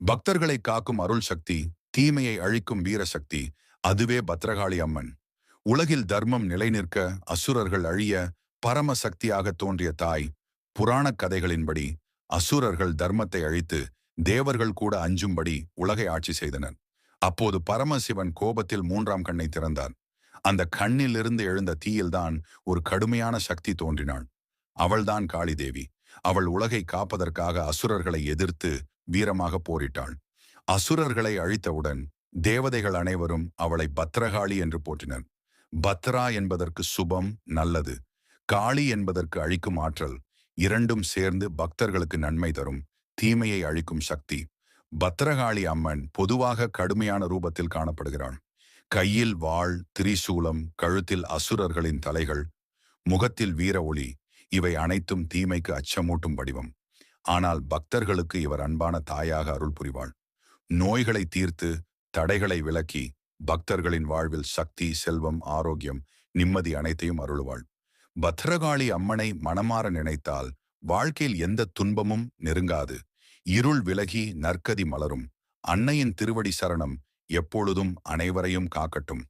பக்தர்களை காக்கும் அருள் சக்தி, தீமையை அழிக்கும் வீர சக்தி, அதுவே பத்ரகாளி அம்மன். உலகில் தர்மம் நிலைநிற்க, அசுரர்கள் அழிய பரம சக்தியாக தோன்றிய தாய். புராணக் கதைகளின்படி அசுரர்கள் தர்மத்தை அழித்து தேவர்கள் கூட அஞ்சும்படி உலகை ஆட்சி செய்தனர். அப்போது பரமசிவன் கோபத்தில் மூன்றாம் கண்ணை திறந்தார். அந்த கண்ணிலிருந்து எழுந்த தீயில்தான் ஒரு கடுமையான சக்தி தோன்றினாள். அவள்தான் காளி தேவி. அவள் உலகை காப்பதற்காக அசுரர்களை எதிர்த்து வீரமாக போரிட்டாள். அசுரர்களை அழித்தவுடன் தேவதைகள் அனைவரும் அவளை பத்ரகாளி என்று போற்றினர். பத்ரா என்பதற்கு சுபம், நல்லது. காளி என்பதற்கு அழிக்கும் ஆற்றல். இரண்டும் சேர்ந்து பக்தர்களுக்கு நன்மை தரும், தீமையை அழிக்கும் சக்தி. பத்ரகாளி அம்மன் பொதுவாக கடுமையான ரூபத்தில் காணப்படுகிறாள். கையில் வாள், திரிசூலம், கழுத்தில் அசுரர்களின் தலைகள், முகத்தில் வீர ஒளி. இவை அனைத்தும் தீமைக்கு அச்சமூட்டும் வடிவம். ஆனால் பக்தர்களுக்கு இவர் அன்பான தாயாக அருள் புரிவாள். நோய்களை தீர்த்து, தடைகளை விலக்கி, பக்தர்களின் வாழ்வில் சக்தி, செல்வம், ஆரோக்கியம், நிம்மதி அனைத்தையும் அருளுவாள். பத்ரகாளி அம்மனை மனமாற நினைத்தால் வாழ்க்கையில் எந்த துன்பமும் நெருங்காது. இருள் விலகி நற்கதி மலரும். அன்னையின் திருவடி சரணம் எப்பொழுதும் அனைவரையும் காக்கட்டும்.